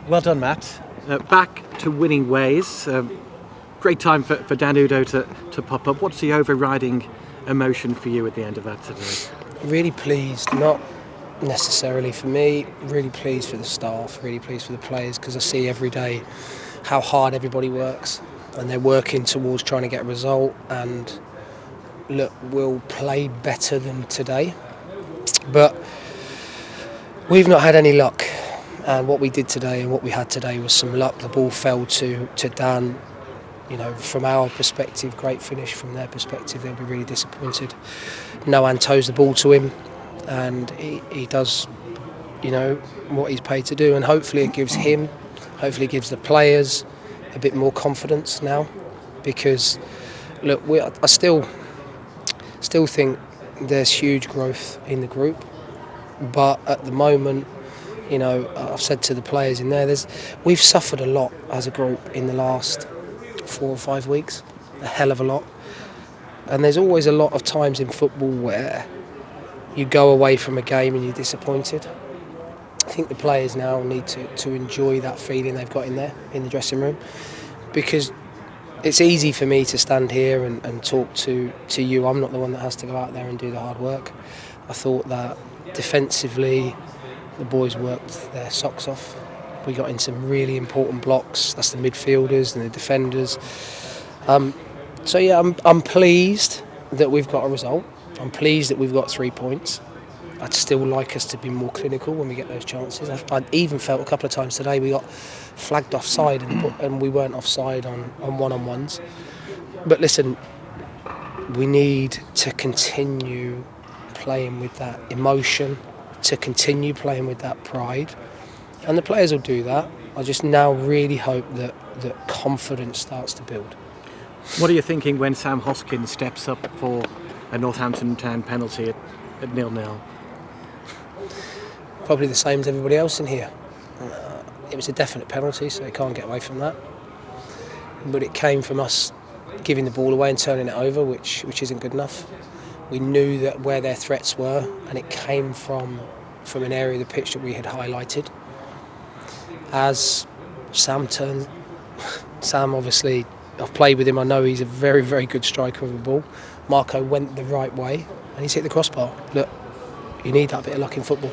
Well done, Matt. Back to winning ways. Great time for Dan Udo to pop up. What's the overriding emotion for you at the end of that today? Really pleased, not necessarily for me, really pleased for the staff, really pleased for the players, because I see every day how hard everybody works and they're working towards trying to get a result. And look, we'll play better than today, but we've not had any luck. And what we did today and what we had today was some luck. The ball fell to Dan. You know, from our perspective, great finish. From their perspective, they'll be really disappointed. Nohan toes the ball to him, and he does, you know, what he's paid to do. And hopefully it gives him, hopefully it gives the players a bit more confidence now. Because, look, I still think there's huge growth in the group. But at the moment, you know, I've said to the players in there, we've suffered a lot as a group in the last 4 or 5 weeks, a hell of a lot. And there's always a lot of times in football where you go away from a game and you're disappointed. I think the players now need to enjoy that feeling they've got in there, in the dressing room, because it's easy for me to stand here and talk to you. I'm not the one that has to go out there and do the hard work. I thought that defensively the boys worked their socks off. We got in some really important blocks. That's the midfielders and the defenders. So yeah, I'm pleased that we've got a result. I'm pleased that we've got 3 points. I'd still like us to be more clinical when we get those chances. I even felt a couple of times today we got flagged offside and we weren't offside on one-on-ones. But listen, we need to continue playing with that emotion, to continue playing with that pride. And the players will do that. I just now really hope that confidence starts to build. What are you thinking when Sam Hoskins steps up for a Northampton Town penalty at 0-0? Probably the same as everybody else in here. It was a definite penalty, so he can't get away from that. But it came from us giving the ball away and turning it over, which isn't good enough. We knew that where their threats were, and it came from an area of the pitch that we had highlighted. As Sam obviously, I've played with him, I know he's a very, very good striker of the ball. Marco went the right way and he's hit the crossbar. Look, you need that bit of luck in football.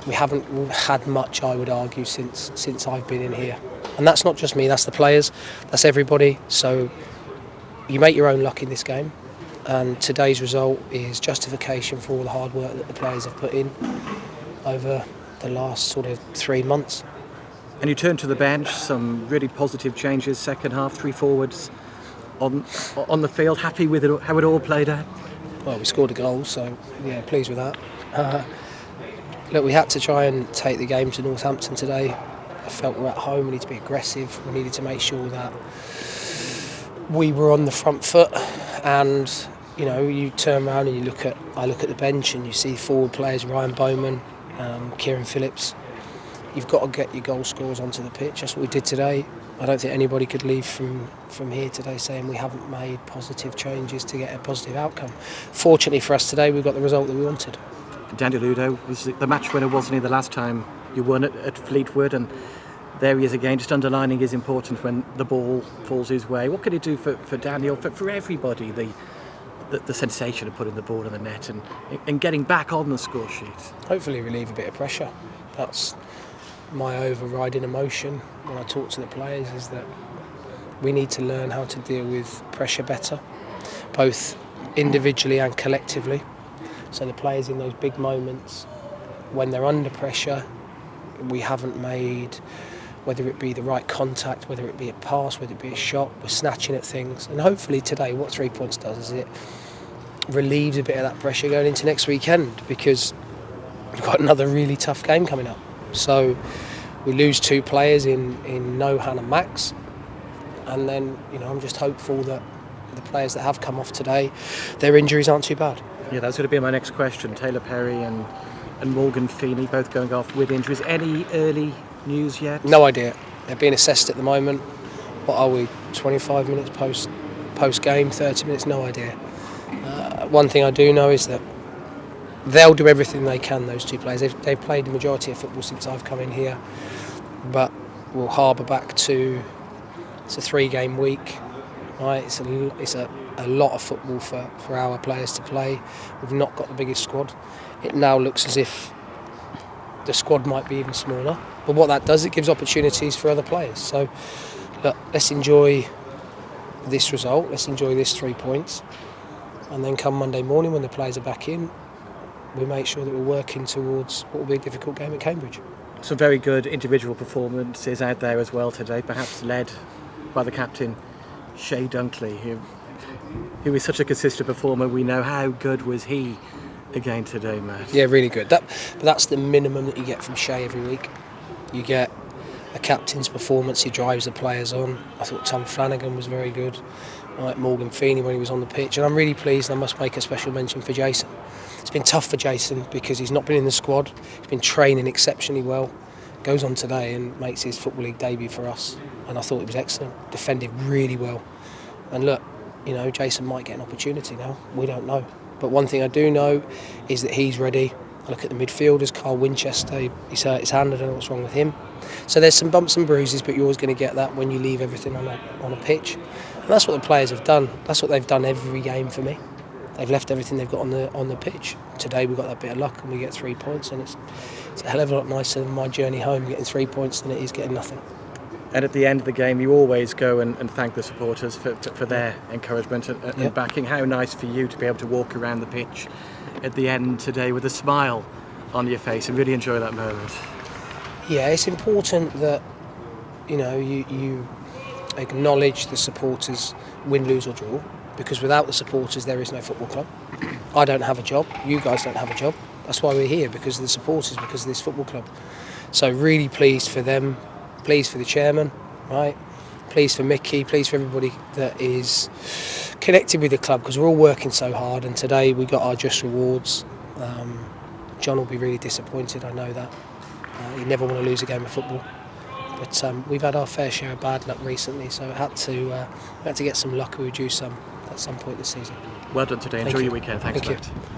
We haven't had much, I would argue, since I've been in here. And that's not just me, that's the players, that's everybody. So you make your own luck in this game. And today's result is justification for all the hard work that the players have put in over the last sort of 3 months. And you turn to the bench, some really positive changes, second half, 3 forwards on the field. Happy with it, how it all played out? Well, we scored a goal, so yeah, pleased with that. Look, we had to try and take the game to Northampton today. I felt we're at home, we need to be aggressive, we needed to make sure that we were on the front foot. And you know, you turn around and I look at the bench and you see forward players, Ryan Bowman, Kieran Phillips. You've got to get your goal scorers onto the pitch. That's what we did today. I don't think anybody could leave from here today saying we haven't made positive changes to get a positive outcome. Fortunately for us today, we got the result that we wanted. Daniel Udo was the match winner, wasn't he, the last time you won at Fleetwood? And there he is again, just underlining his importance when the ball falls his way. What can he do for Daniel, for everybody, the sensation of putting the ball in the net and getting back on the score sheet? Hopefully relieve a bit of pressure. That's my overriding emotion when I talk to the players, is that we need to learn how to deal with pressure better, both individually and collectively. So the players in those big moments, when they're under pressure, we haven't made, whether it be the right contact, whether it be a pass, whether it be a shot, we're snatching at things. And hopefully today, what 3 points does is it relieves a bit of that pressure going into next weekend, because we've got another really tough game coming up. So we lose 2 players in Nohan and Max, and then, you know, I'm just hopeful that the players that have come off today, their injuries aren't too bad. Yeah, that's going to be my next question. Taylor Perry and Morgan Feeney both going off with injuries. Any early news yet? No idea. They're being assessed at the moment. What are we, 25 minutes post game, 30 minutes? No idea. One thing I do know is that they'll do everything they can, those 2 players. They've played the majority of football since I've come in here. but we'll harbour back to it's a 3-game week. Right, it's a lot of football for our players to play. We've not got the biggest squad. It now looks as if the squad might be even smaller. But what that does, it gives opportunities for other players. So look, let's enjoy this result. Let's enjoy this 3 points. And then come Monday morning when the players are back in, we make sure that we're working towards what will be a difficult game at Cambridge. Some very good individual performances out there as well today, perhaps led by the captain, Shay Dunkley, who is such a consistent performer. We know how good was he again today, Matt? Yeah, really good. But that's the minimum that you get from Shay every week. You get a captain's performance, he drives the players on. I thought Tom Flanagan was very good. Like Morgan Feeney when he was on the pitch. And I'm really pleased, and I must make a special mention for Jason. It's been tough for Jason because he's not been in the squad. He's been training exceptionally well. Goes on today and makes his Football League debut for us. And I thought he was excellent. Defended really well. And look, you know, Jason might get an opportunity now. We don't know. But one thing I do know is that he's ready. I look at the midfielders, Carl Winchester, he's hurt his hand, I don't know what's wrong with him. So there's some bumps and bruises, but you're always going to get that when you leave everything on a pitch. And that's what the players have done. That's what they've done every game for me. They've left everything they've got on the pitch. Today we got that bit of luck and we get 3 points, and it's a hell of a lot nicer than my journey home getting 3 points than it is getting nothing. And at the end of the game, you always go and thank the supporters for their encouragement and backing. How nice for you to be able to walk around the pitch at the end today with a smile on your face and really enjoy that moment. Yeah, it's important that you acknowledge the supporters, win, lose or draw, because without the supporters there is no football club. I don't have a job, you guys don't have a job. That's why we're here, because of the supporters, because of this football club. So really pleased for them, pleased for the chairman, right? Pleased for Mickey, pleased for everybody that is connected with the club, because we're all working so hard, and today we got our just rewards. John will be really disappointed, I know that. He'd never want to lose a game of football. But we've had our fair share of bad luck recently, so we had to get some luck. We were due some at some point this season. Well done today. Enjoy your weekend. Thanks, Thank Matt. you.